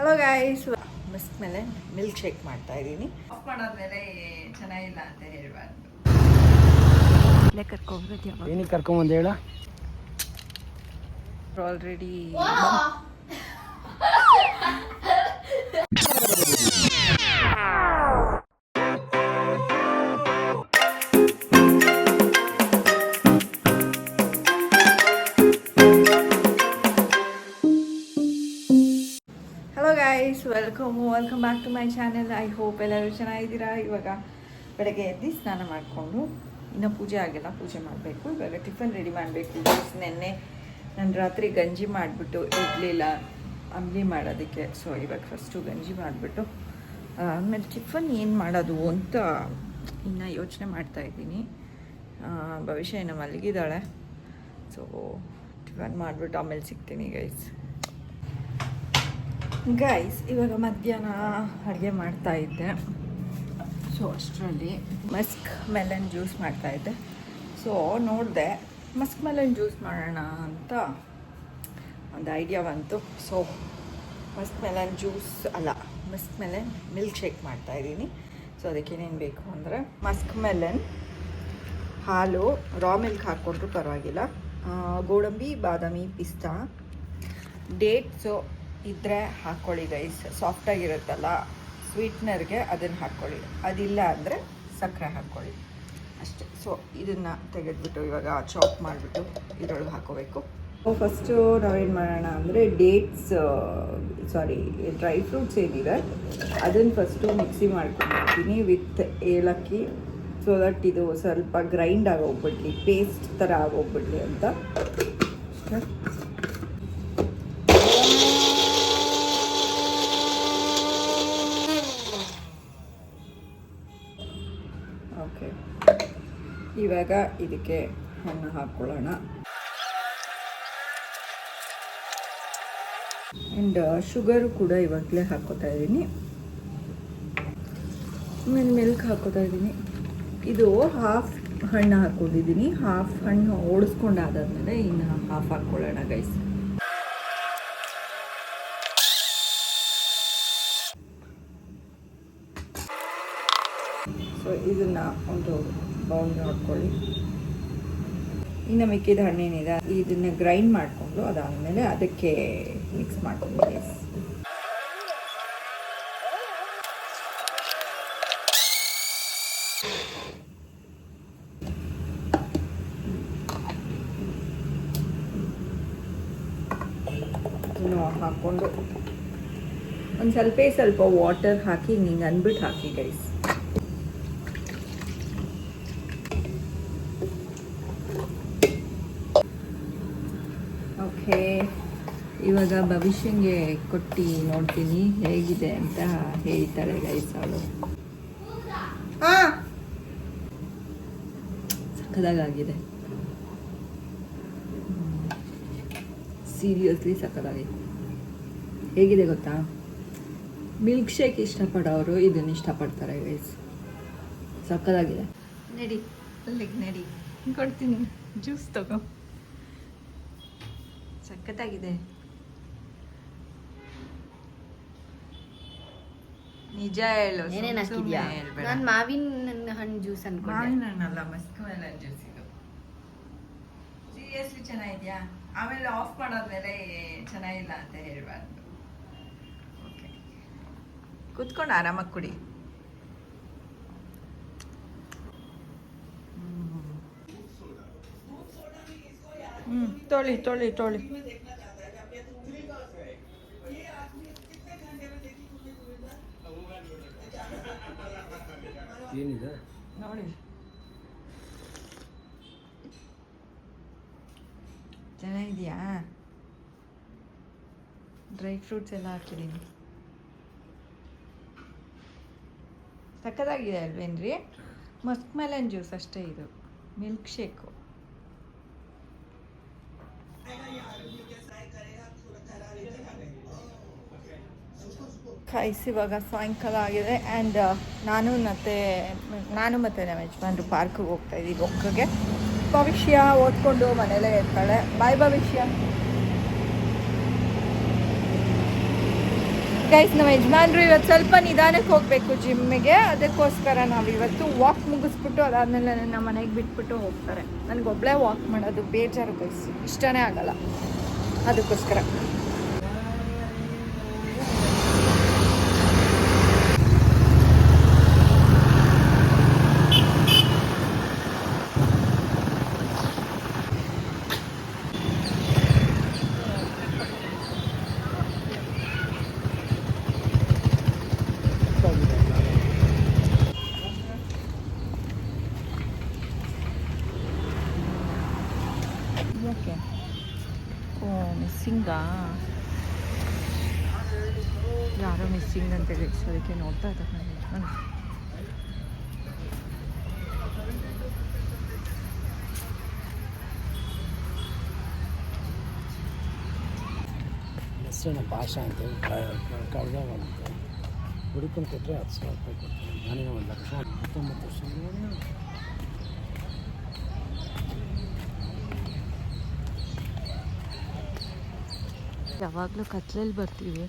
Hello guys, Musk ಮೇಲೆ milk shake ಮಾಡ್ತಾ ಇದ್ದೀನಿ. ಆಫ್ ಮಾಡೋದ್ಮೇಲೆ ಚೆನ್ನಾಗಿಲ್ಲ ಅಂತ ಹೇಳ್ಬಾರ್ದು. ಏನಕ್ಕೆ ಕರ್ಕೊಂಬಂದು ಹೇಳ. Already guys, welcome back to my channel. I hope ಎಲ್ಲರೂ ಚೆನ್ನಾಗಿದ್ದೀರಾ. ಇವಾಗ ಬೆಳಗ್ಗೆ ಎದ್ದು ಸ್ನಾನ ಮಾಡಿಕೊಂಡು ಇನ್ನೂ ಪೂಜೆ ಆಗಿಲ್ಲ, ಪೂಜೆ ಮಾಡಬೇಕು. ಇವಾಗ ಟಿಫನ್ ರೆಡಿ ಮಾಡಬೇಕು. ನೆನ್ನೆ ನಾನು ರಾತ್ರಿ ಗಂಜಿ ಮಾಡಿಬಿಟ್ಟು ಇರಲಿಲ್ಲ ಅಂಬ್ಲಿ ಮಾಡೋದಕ್ಕೆ. ಸೊ ಇವಾಗ ಫಸ್ಟು ಗಂಜಿ ಮಾಡಿಬಿಟ್ಟು ಆಮೇಲೆ ಟಿಫನ್ ಏನು ಮಾಡೋದು ಅಂತ ಇನ್ನು ಯೋಚನೆ ಮಾಡ್ತಾಯಿದ್ದೀನಿ. ಭವಿಷ್ಯ ಇನ್ನು ಮಲಗಿದ್ದಾಳೆ. ಸೊ ಟಿಫನ್ ಮಾಡಿಬಿಟ್ಟು ಆಮೇಲೆ ಸಿಗ್ತೀನಿ ಗೈಸ್. ಇವಾಗ ಮಧ್ಯಾಹ್ನ ಅಡುಗೆ ಮಾಡ್ತಾಯಿದ್ದೆ. ಸೊ ಅಷ್ಟರಲ್ಲಿ ಮಸ್ಕ್ ಮೆಲನ್ ಜ್ಯೂಸ್ ಮಾಡ್ತಾಯಿದ್ದೆ. ಸೊ ನೋಡಿದೆ ಮಸ್ಕ್ ಮೆಲನ್ ಜ್ಯೂಸ್ ಮಾಡೋಣ ಅಂತ ಒಂದು ಐಡಿಯಾ ಬಂತು. ಸೊ ಮಸ್ಕ್ ಮೆಲನ್ ಜ್ಯೂಸ್ ಅಲ್ಲ, ಮಸ್ಕ್ ಮೆಲನ್ ಮಿಲ್ಕ್ ಶೇಕ್ ಮಾಡ್ತಾಯಿದ್ದೀನಿ. ಸೊ ಅದಕ್ಕೇನೇನು ಬೇಕು ಅಂದರೆ ಮಸ್ಕ್ ಮೆಲನ್, ಹಾಲು, ರಾ ಮಿಲ್ಕ್ ಹಾಕ್ಕೊಂಡ್ರೂ ಪರವಾಗಿಲ್ಲ, ಗೋಡಂಬಿ, ಬಾದಾಮಿ, ಪಿಸ್ತಾ, ಡೇಟ್ಸು ಇದ್ದರೆ ಹಾಕ್ಕೊಳ್ಳಿ ಗೈಸ್. ಸಾಫ್ಟಾಗಿರುತ್ತಲ್ಲ ಸ್ವೀಟ್ನರ್ಗೆ ಅದನ್ನು ಹಾಕ್ಕೊಳ್ಳಿ. ಅದಿಲ್ಲ ಅಂದರೆ ಸಕ್ಕರೆ ಹಾಕ್ಕೊಳ್ಳಿ ಅಷ್ಟೇ. ಸೊ ಇದನ್ನು ತೆಗೆದುಬಿಟ್ಟು ಇವಾಗ ಚಾಪ್ ಮಾಡಿಬಿಟ್ಟು ಇದರೊಳಗೆ ಹಾಕೋಬೇಕು. ಫಸ್ಟು ನಾವೇನು ಮಾಡೋಣ ಅಂದರೆ ಡ್ರೈ ಫ್ರೂಟ್ಸ್ ಏನಿದೆ ಅದನ್ನು ಫಸ್ಟು ಮಿಕ್ಸಿ ಮಾಡ್ಕೊಂಡಿರ್ತೀನಿ ವಿತ್ ಏಲಕ್ಕಿ. ಸೊ ದಟ್ ಇದು ಸ್ವಲ್ಪ ಗ್ರೈಂಡ್ ಆಗೋಗ್ಬಿಡ್ಲಿ, ಪೇಸ್ಟ್ ಥರ ಆಗೋಗ್ಬಿಡ್ಲಿ ಅಂತ. ಓಕೆ, ಇವಾಗ ಇದಕ್ಕೆ ಹಣ್ಣು ಹಾಕ್ಕೊಳ್ಳೋಣ. ಆ್ಯಂಡ್ ಶುಗರು ಕೂಡ ಇವಾಗಲೇ ಹಾಕ್ಕೋತಾ ಇದ್ದೀನಿ. ಆಮೇಲೆ ಮಿಲ್ಕ್ ಹಾಕ್ಕೋತಾ ಇದ್ದೀನಿ. ಇದು ಹಾಫ್ ಹಣ್ಣು ಹಾಕ್ಕೊಂಡಿದ್ದೀನಿ. ಹಾಫ್ ಹಣ್ಣು ಓಡಿಸ್ಕೊಂಡಾದ್ಮೇಲೆ ಇನ್ನು ಹಾಫ್ ಹಾಕ್ಕೊಳ್ಳೋಣ ಗೈಸ್. ಸೊ ಇದನ್ನು ಒಂದು ಬೌಲ್ಗೆ ಹಾಕ್ಕೊಳ್ಳಿ. ಇನ್ನು ಮಿಕ್ಕಿದ ಹಣ್ಣೇನಿದೆ ಇದನ್ನು ಗ್ರೈಂಡ್ ಮಾಡಿಕೊಂಡು ಅದಾದಮೇಲೆ ಅದಕ್ಕೆ ಮಿಕ್ಸ್ ಮಾಡ್ಕೊಂಡು ಇದನ್ನು ಹಾಕ್ಕೊಂಡು ಒಂದು ಸ್ವಲ್ಪ ವಾಟರ್ ಹಾಕಿ ಹಿಂಗೆ ಅಂದ್ಬಿಟ್ಟು ಹಾಕಿ ಗೈಸ್. ಓಕೆ, ಇವಾಗ ಭವಿಷ್ಯಂಗೆ ಕೊಟ್ಟು ನೋಡ್ತೀನಿ ಹೇಗಿದೆ ಅಂತ ಹೇಳ್ತಾಳೆ ಗೈಸ್ ಅವಳು. ಸಕ್ಕದಾಗಿದೆ, ಸೀರಿಯಸ್ಲಿ ಸಕ್ಕದಾಗಿದೆ. ಹೇಗಿದೆ ಗೊತ್ತಾ, ಮಿಲ್ಕ್ ಶೇಕ್ ಇಷ್ಟಪಡೋರು ಇದನ್ನು ಇಷ್ಟಪಡ್ತಾರೆ ಗೈಸ್. ಸಕ್ಕದಾಗಿದೆ. ನಡಿ ಅಲ್ಲಿಗೆ ನಡಿ, ಕೊಡ್ತೀನಿ ಜ್ಯೂಸ್ ತಗೋ. ಸಖತ್ತಾಗಿದೆ, ನಿಜ ಹೇಳು. ನಾನು ಮಾವಿನ ಹಣ್ಣು ಜ್ಯೂಸ್ ಅನ್ಕೊಂಡೆ. ಮಾವಿನ ಹಣ್ಣಲ್ಲ, ಮಸ್ಕ್ ಮೆಲನ್ ಜ್ಯೂಸ್ ಇದು. ಸೀರಿಯಸ್ಲಿ ಚೆನ್ನಾಗಿದ್ಯಾ? ಆಮೇಲೆ ಆಫ್ ಮಾಡೋದ್ಮೇಲೆ ಚೆನ್ನಾಗಿಲ್ಲ ಅಂತ ಹೇಳ್ಬಾರ್ದು. ಓಕೆ, ಕುತ್ಕೊಂಡು ಆರಾಮಾಗಿ ಕುಡಿ. ತೊಳಿ ಏನಿದೆ ನೋಡಿ. ಚೆನ್ನಾಗಿದೆಯಾ? ಡ್ರೈ ಫ್ರೂಟ್ಸ್ ಎಲ್ಲ ಹಾಕಿದ್ದೀನಿ. ಸಕ್ಕತ್ತಾಗಿದೆ ಅಲ್ವೇನ್ರಿ? ಮಸ್ಕ್ ಮೆಲನ್ ಜ್ಯೂಸ್ ಅಷ್ಟೇ, ಇದು ಮಿಲ್ಕ್ ಶೇಕು. ಗೈಸ್ ಇವಾಗ ಸಾಯಂಕಾಲ ಆಗಿದೆ. ಆ್ಯಂಡ್ ನಾನು ಮತ್ತು ನಮ್ಮ ಯಜಮಾನ್ರು ಪಾರ್ಕಿಗೆ ಹೋಗ್ತಾಯಿದ್ದೀವಿ. ಒಕ್ಕಗೆ ಭವಿಷ್ಯ ಓದ್ಕೊಂಡು ಮನೇಲೇ ಇರ್ತಾಳೆ. ಬಾಯ್ ಭವಿಷ್ಯ. ಗೈಸ್ ನಮ್ಮ ಯಜಮಾನ್ರು ಇವತ್ತು ಸ್ವಲ್ಪ ನಿಧಾನಕ್ಕೆ ಹೋಗಬೇಕು ಜಿಮ್ಮಿಗೆ, ಅದಕ್ಕೋಸ್ಕರ ನಾವು ಇವತ್ತು ವಾಕ್ ಮುಗಿಸ್ಬಿಟ್ಟು ಅದಾದಮೇಲೆ ನಮ್ಮ ಮನೆಗೆ ಬಿಟ್ಬಿಟ್ಟು ಹೋಗ್ತಾರೆ. ನನಗೊಬ್ಬಳೇ ವಾಕ್ ಮಾಡೋದು ಬೇಜಾರು ಗೈಸ್, ಇಷ್ಟನೇ ಆಗಲ್ಲ, ಅದಕ್ಕೋಸ್ಕರ. ಓಕೆ, ಓ ಮಿಸ್ಸಿಂಗಾ, ಯಾರೋ ಮಿಸ್ಸಿಂಗ್ ಅಂತೇಳಿ ಅದಕ್ಕೆ ನೋಡ್ತಾ ಇದ್ದಾರೆ ನಾನು. ಹೆಸರನ್ನ ಭಾಷಾ ಅಂತೇಳಿ ಕಳೆದ ಒಂದು ಹುಡುಕನ್ನು ಕೊಟ್ಟರೆ 10,000 ರೂಪಾಯಿ ಕೊಡ್ತೀನಿ. ನಾನೇ 1,19 ವರ್ಷ ಯಾವಾಗಲೂ ಕತ್ಲಲ್ಲಿ ಬರ್ತೀವಿ,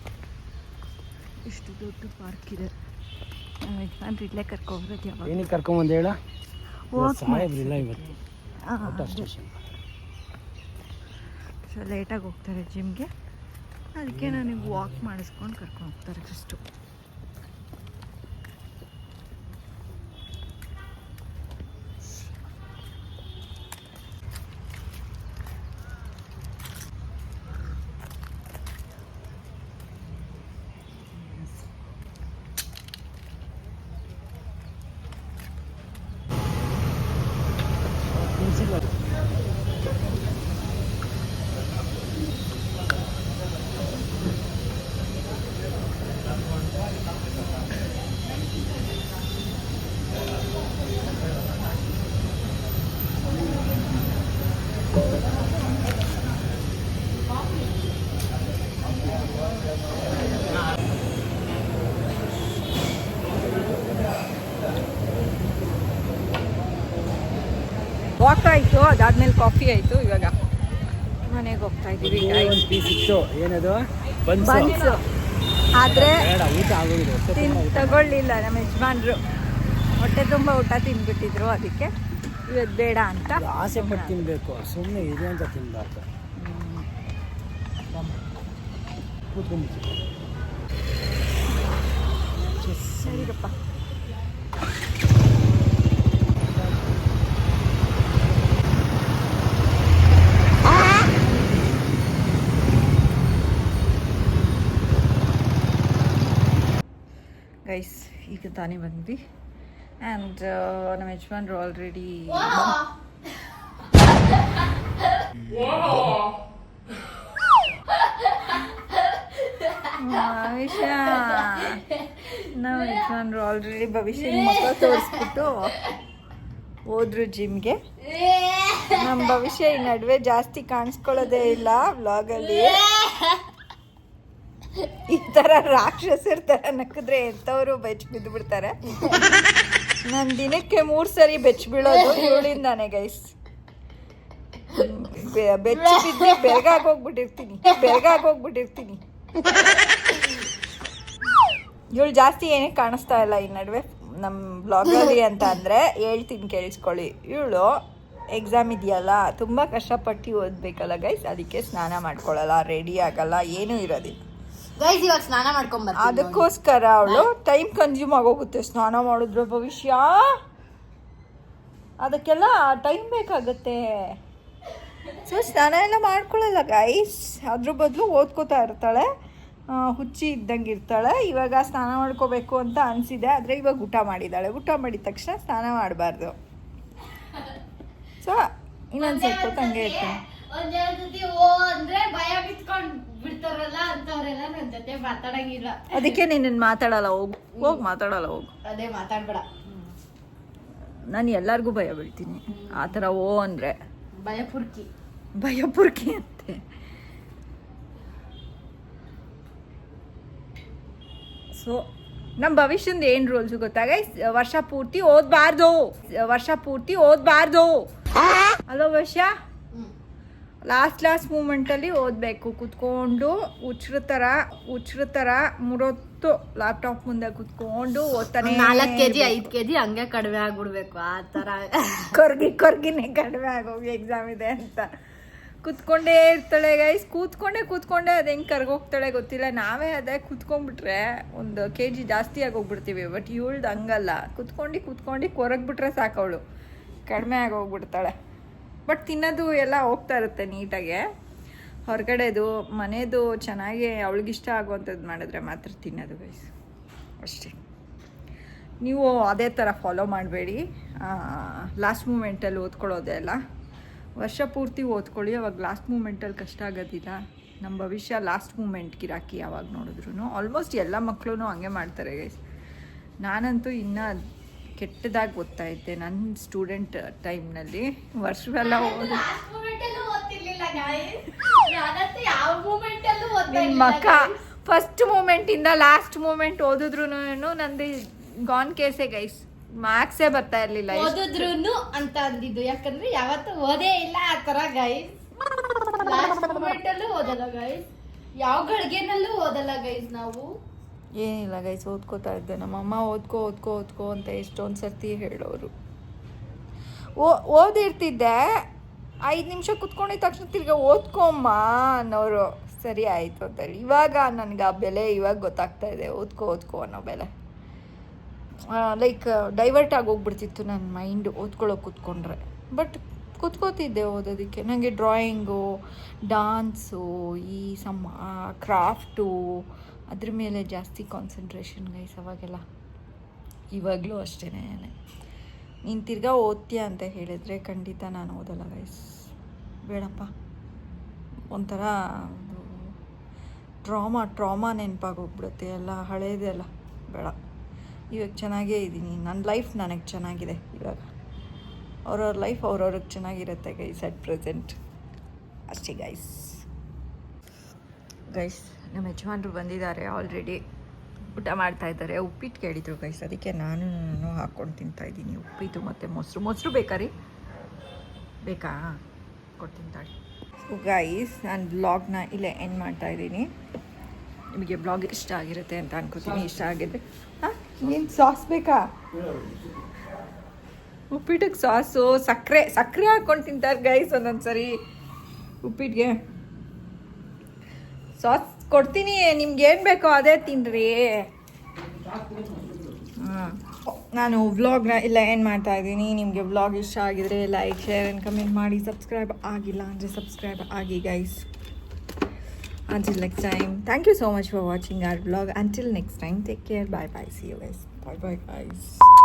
ಇಷ್ಟು ದೊಡ್ಡ ಪಾರ್ಕ್ ಇದೆ. ನಾನು ಇಲ್ಲೇ ಕರ್ಕೊಂಡ್ಬರೋದು ಯಾವಾಗ. ಏನಕ್ಕೆ ಕರ್ಕೊಂಬಂದು ಹೇಳ, ಸಾಹೇಬ್ರಿಲ್ಲ ಇವತ್ತು ಔಟ್ ಆಫ್ ಸ್ಟೇಷನ್. ಸೊ ಲೇಟಾಗಿ ಹೋಗ್ತಾರೆ ಜಿಮ್ಗೆ, ಅದಕ್ಕೆ ನನಗೆ ವಾಕ್ ಮಾಡಿಸ್ಕೊಂಡು ಕರ್ಕೊಂಡು ಹೋಗ್ತಾರೆ ಫಸ್ಟು. ವಾಕ್ ಆಯಿತು, ಅದಾದ್ಮೇಲೆ ಕಾಫಿ ಆಯಿತು, ಇವಾಗ ಮನೆಗೆ ಹೋಗ್ತಾ ಇದ್ದೀವಿ. ಒಂದು ಪೀಸ್ ಇತ್ತು, ಏನದು ಬನ್ಸು, ಆದರೆ ಬೇಡ, ಊಟ ಆಗೋಗಿದೆ. ತಗೊಳ್ಳಿಲ್ಲ ನಮ್ಮ ಯಜಮಾನ್ರು, ಹೊಟ್ಟೆ ತುಂಬ ಊಟ ತಿಂದ್ಬಿಟ್ಟಿದ್ರು, ಅದಕ್ಕೆ ಇವತ್ತು ಬೇಡ ಅಂತ. ಆಸೆ ಪಟ್ಟು ತಿನ್ನಬೇಕು, ಸುಮ್ಮನೆ ಇದೆ ಅಂತ ತಿನ್ನಬಾರ್ದು. ಸರಿಗಪ್ಪ. ಗೈಸ್ ಈಗ ತಾನೇ ಬಂದ್ವಿ ಆ್ಯಂಡ್ ನಮ್ಮ ಯಜಮಾನ್ರು ಆಲ್ರೆಡಿ ಭವಿಷ್ಯ ಮಕ್ಕ ತೋರಿಸ್ಬಿಟ್ಟು ಹೋದ್ರು ಜಿಮ್ಗೆ. ನಮ್ಮ ಭವಿಷ್ಯ ಈ ನಡುವೆ ಜಾಸ್ತಿ ಕಾಣಿಸ್ಕೊಳ್ಳೋದೇ ಇಲ್ಲ ವ್ಲಾಗಲ್ಲಿ. ಈ ಥರ ರಾಕ್ಷಸರ ಥರ ನಕ್ಕಿದ್ರೆ ಎಂಥವರು ಬೆಚ್ಚ ಬಿದ್ದು ಬಿಡ್ತಾರೆ. ನಾನು ದಿನಕ್ಕೆ 3 ಸರಿ ಬೆಚ್ಚ ಬೀಳೋದು ಇವಳಿಂದಾನೆ ಗೈಸ್. ಬೆಚ್ಚ ಬಿದ್ದರೆ ಬೆಳಗಾಗೋಗ್ಬಿಟ್ಟಿರ್ತೀನಿ. ಇವಳು ಜಾಸ್ತಿ ಏನೇ ಕಾಣಿಸ್ತಾ ಇಲ್ಲ ಈ ನಡುವೆ ನಮ್ಮ ಬ್ಲಾಗಲ್ಲಿ ಅಂತ ಅಂದರೆ ಹೇಳ್ತೀನಿ ಕೇಳಿಸ್ಕೊಳ್ಳಿ. ಇವಳು ಎಕ್ಸಾಮ್ ಇದೆಯಲ್ಲ, ತುಂಬ ಕಷ್ಟಪಟ್ಟು ಓದಬೇಕಲ್ಲ ಗೈಸ್, ಅದಕ್ಕೆ ಸ್ನಾನ ಮಾಡ್ಕೊಳ್ಳಲ್ಲ, ರೆಡಿ ಆಗಲ್ಲ, ಏನೂ ಇರೋದಿಲ್ಲ ಗೈಸ್. ಇವಾಗ ಸ್ನಾನ ಮಾಡ್ಕೊಂಬರ್ತೀನಿ, ಅದಕ್ಕೋಸ್ಕರ ಅವಳು ಟೈಮ್ ಕನ್ಸ್ಯೂಮ್ ಆಗೋಗುತ್ತೆ ಸ್ನಾನ ಮಾಡಿದ್ರೆ. ಭವಿಷ್ಯ ಅದಕ್ಕೆಲ್ಲ ಟೈಮ್ ಬೇಕಾಗುತ್ತೆ. ಸೊ ಸ್ನಾನ ಎಲ್ಲ ಮಾಡ್ಕೊಳ್ಳಲ್ಲ ಗೈಸ್, ಅದ್ರ ಬದಲು ಓದ್ಕೋತಾ ಇರ್ತಾಳೆ, ಹುಚ್ಚಿ ಇದ್ದಂಗೆ ಇರ್ತಾಳೆ. ಇವಾಗ ಸ್ನಾನ ಮಾಡ್ಕೋಬೇಕು ಅಂತ ಅನಿಸಿದೆ, ಆದರೆ ಇವಾಗ ಊಟ ಮಾಡಿದ್ದಾಳೆ. ಊಟ ಮಾಡಿದ ತಕ್ಷಣ ಸ್ನಾನ ಮಾಡಬಾರ್ದು. ಸೊ ಇನ್ನೊಂದು ಸ್ವಲ್ಪ ಹೊತ್ತು ಹಂಗೆ ಇರ್ತಾನೆ. ಅದಕ್ಕೆ ನೀನು ಮಾತಾಡಲ್ಲ, ಹೋಗಿ ಮಾತಾಡಲ್ಲ, ಹೋಗು. ಅದೇ ಮಾತಾಡ್ಬೇಡ. ನಾನು ಎಲ್ಲರಿಗೂ ಭಯ ಬೀಳ್ತೀನಿ ಆ ಥರ ಓ ಅಂದರೆ. ಭಯಪುರ್ಕಿ ಅಂತೆ. ಸೊ ನಮ್ಮ ಭವಿಷ್ಯದ ಏನು ರೂಲ್ಸು ಗೊತ್ತಾಗ, ವರ್ಷ ಪೂರ್ತಿ ಓದಬಾರ್ದು. ಅಲೋ ಭವಿಷ್ಯ, ಲಾಸ್ಟ್ ಮೂಮೆಂಟಲ್ಲಿ ಓದಬೇಕು ಕೂತ್ಕೊಂಡು ಹುಚ್ರ ಥರ ಮೂರೊತ್ತು ಲ್ಯಾಪ್ಟಾಪ್ ಮುಂದೆ ಕೂತ್ಕೊಂಡು ಓದ್ತಾನೆ 4 kg 5 kg ಹಂಗೆ ಕಡಿಮೆ ಆಗ್ಬಿಡ್ಬೇಕು ಆ ಥರ. ಕೊರ್ಗಿನೇ ಕಡಿಮೆ ಆಗೋಗಿ ಎಕ್ಸಾಮ್ ಇದೆ ಅಂತ ಕೂತ್ಕೊಂಡೇ ಇರ್ತಾಳೆ ಗೈಸ್. ಕೂತ್ಕೊಂಡೆ ಅದು ಹೆಂಗೆ ಕರ್ಗೋಗ್ತಾಳೆ ಗೊತ್ತಿಲ್ಲ. ನಾವೇ ಅದೇ ಕೂತ್ಕೊಂಡ್ಬಿಟ್ರೆ 1 kg ಜಾಸ್ತಿ ಆಗೋಗ್ಬಿಡ್ತೀವಿ. ಬಟ್ ಇವಳ್ದು ಹಂಗಲ್ಲ, ಕೂತ್ಕೊಂಡು ಕೊರಗ್ಬಿಟ್ರೆ ಸಾಕವಳು ಕಡಿಮೆ ಆಗೋಗ್ಬಿಡ್ತಾಳೆ. ಬಟ್ ತಿನ್ನೋದು ಎಲ್ಲ ಹೋಗ್ತಾ ಇರುತ್ತೆ ನೀಟಾಗೆ. ಹೊರಗಡೆದು ಮನೆಯದು ಚೆನ್ನಾಗಿ ಅವಳಿಗಿಷ್ಟ ಆಗುವಂಥದ್ದು ಮಾಡಿದ್ರೆ ಮಾತ್ರ ತಿನ್ನೋದು ಗೈಸ್, ಅಷ್ಟೇ. ನೀವು ಅದೇ ಥರ ಫಾಲೋ ಮಾಡಬೇಡಿ. ಲಾಸ್ಟ್ ಮೂಮೆಂಟಲ್ಲಿ ಓದ್ಕೊಳ್ಳೋದೇ ಅಲ್ಲ, ವರ್ಷ ಪೂರ್ತಿ ಓದ್ಕೊಳ್ಳಿ. ಅವಾಗ ಲಾಸ್ಟ್ ಮೂಮೆಂಟಲ್ಲಿ ಕಷ್ಟ ಆಗೋದಿಲ್ಲ. ನಮ್ಮ ಭವಿಷ್ಯ ಲಾಸ್ಟ್ ಮೂಮೆಂಟ್ ಗಿರಾಕಿ ಯಾವಾಗ ನೋಡಿದ್ರು. ಆಲ್ಮೋಸ್ಟ್ ಎಲ್ಲ ಮಕ್ಕಳು ಹಂಗೆ ಮಾಡ್ತಾರೆ ಗೈಸ್. ನಾನಂತೂ ಇನ್ನೂ ಕೆಟ್ಟದಾಗಿ ಓದ್ತಾ ಇದ್ದೆ ನನ್ನ ಸ್ಟೂಡೆಂಟ್ ಟೈಮ್ನಲ್ಲಿ. ವರ್ಷವೆಲ್ಲ ನಿಮ್ಮ ಮಕ್ಕ ಫಸ್ಟ್ ಮೂಮೆಂಟಿಂದ ಲಾಸ್ಟ್ ಮೂಮೆಂಟ್ ಓದಿದ್ರು ನಂದು ಗಾನ್ ಕೇಸೆ ಗೈಸ್. ಮಾರ್ಕ್ಸೇ ಬರ್ತಾ ಇರಲಿಲ್ಲ. ಓದಿದ್ರು ಅಂತ ಅಂದಿದ್ದು, ಯಾಕಂದ್ರೆ ಯಾವತ್ತೂ ಓದೇ ಇಲ್ಲ ಆ ಥರ ಗೈಸ್. ಲಾಸ್ಟ್ ಮೂಮೆಂಟಲ್ಲೂ ಓದಲ್ಲ ಗೈಸ್, ಯಾವ ಗಳಿಗೆನಲ್ಲೂ ಓದಲ್ಲ ಗೈಸ್ ನಾವು. ಏನಿಲ್ಲ ಗೈಸ್, ಓದ್ಕೋತಾ ಇದ್ದೆ. ನಮ್ಮಮ್ಮ ಓದ್ಕೋ ಅಂತ ಎಷ್ಟೊಂದು ಸರ್ತಿ ಹೇಳೋರು. ಓದಿರ್ತಿದ್ದೆ, 5 ನಿಮಿಷ ಕುತ್ಕೊಂಡಿದ್ದ ತಕ್ಷಣ ತಿರ್ಗಿ ಓದ್ಕೊಮ್ಮ ಅನ್ನೋರು. ಸರಿ ಆಯಿತು ಅಂತೇಳಿ. ಇವಾಗ ನನಗೆ ಆ ಬೆಲೆ ಇವಾಗ ಗೊತ್ತಾಗ್ತಾ ಇದೆ, ಓದ್ಕೋ ಅನ್ನೋ ಬೆಲೆ. ಲೈಕ್ ಡೈವರ್ಟ್ ಆಗೋಗ್ಬಿಡ್ತಿತ್ತು ನನ್ನ ಮೈಂಡು ಓದ್ಕೊಳ್ಳೋಕೆ ಕೂತ್ಕೊಂಡ್ರೆ. ಬಟ್ ಕೂತ್ಕೋತಿದ್ದೆ ಓದೋದಕ್ಕೆ. ನನಗೆ ಡ್ರಾಯಿಂಗು, ಡಾನ್ಸು, ಈ ಕ್ರಾಫ್ಟು ಅದ್ರ ಮೇಲೆ ಜಾಸ್ತಿ ಕಾನ್ಸಂಟ್ರೇಷನ್ ಗೈಸ್ ಅವಾಗೆಲ್ಲ. ಇವಾಗಲೂ ಅಷ್ಟೇ. ನೀನು ತಿರ್ಗಾ ಓದ್ತೀಯ ಅಂತ ಹೇಳಿದರೆ ಖಂಡಿತ ನಾನು ಓದಲ್ಲ ಗೈಸ್. ಬೇಡಪ್ಪ, ಒಂಥರ ಟ್ರಾಮಾ ನೆನಪಾಗೋಗ್ಬಿಡುತ್ತೆ ಎಲ್ಲ ಹಳೇದೆಲ್ಲ. ಬೇಡ, ಇವಾಗ ಚೆನ್ನಾಗೇ ಇದ್ದೀನಿ. ನನ್ನ ಲೈಫ್ ನನಗೆ ಚೆನ್ನಾಗಿದೆ ಇವಾಗ. ಅವ್ರವ್ರ ಲೈಫ್ ಅವ್ರವ್ರಿಗೆ ಚೆನ್ನಾಗಿರುತ್ತೆ ಗೈಸ್ ಅಟ್ ಪ್ರೆಸೆಂಟ್, ಅಷ್ಟೇ ಗೈಸ್. ನಮ್ಮ ಯಜಮಾನ್ರು ಬಂದಿದ್ದಾರೆ, ಆಲ್ರೆಡಿ ಊಟ ಮಾಡ್ತಾಯಿದ್ದಾರೆ. ಉಪ್ಪಿಟ್ಟು ಕೇಳಿದ್ರು ಗೈಸ್, ಅದಕ್ಕೆ ನಾನು ಹಾಕ್ಕೊಂಡು ತಿಂತಾಯಿದ್ದೀನಿ ಉಪ್ಪಿಟ್ಟು ಮತ್ತು ಮೊಸರು ಬೇಕಾ ರೀ? ಬೇಕಾ? ಕೊಡ್ತೀನಿ ತಾಳಿ. ಗೈಸ್, ನಾನು ಬ್ಲಾಗ್ನ ಇಲ್ಲೇ ಎಂಡ್ ಮಾಡ್ತಾಯಿದ್ದೀನಿ. ನಿಮಗೆ ಬ್ಲಾಗ್ ಇಷ್ಟ ಆಗಿರುತ್ತೆ ಅಂತ ಅನ್ಕೋತೀನಿ. ಇಷ್ಟ ಆಗಿದ್ರೆ ಏನು ಸಾಸ್ ಬೇಕಾ? ಉಪ್ಪಿಟ್ಟಿಗೆ ಸಾಸು ಸಕ್ಕರೆ ಹಾಕ್ಕೊಂಡು ತಿಂತಾರೆ ಗೈಸ್ ಒಂದೊಂದು ಸರಿ ಉಪ್ಪಿಟ್ಟಿಗೆ. ಸಾಸ್ ಕೊಡ್ತೀನಿ, ನಿಮ್ಗೆ ಏನು ಬೇಕೋ ಅದೇ ತಿನ್ನಿರಿ. ನಾನು ವ್ಲಾಗ್ನ ಇಲ್ಲ ಏನು ಮಾಡ್ತಾ ಇದ್ದೀನಿ. ನಿಮಗೆ ವ್ಲಾಗ್ ಇಷ್ಟ ಆಗಿದರೆ ಲೈಕ್, ಶೇರ್ ಆ್ಯಂಡ್ ಕಮೆಂಟ್ ಮಾಡಿ. ಸಬ್ಸ್ಕ್ರೈಬ್ ಆಗಿಲ್ಲ ಅಂದರೆ ಸಬ್ಸ್ಕ್ರೈಬ್ ಆಗಿ guys. Until next time, thank you so much for watching our vlog. Until next time, take care. Bye. See you guys. Bye guys.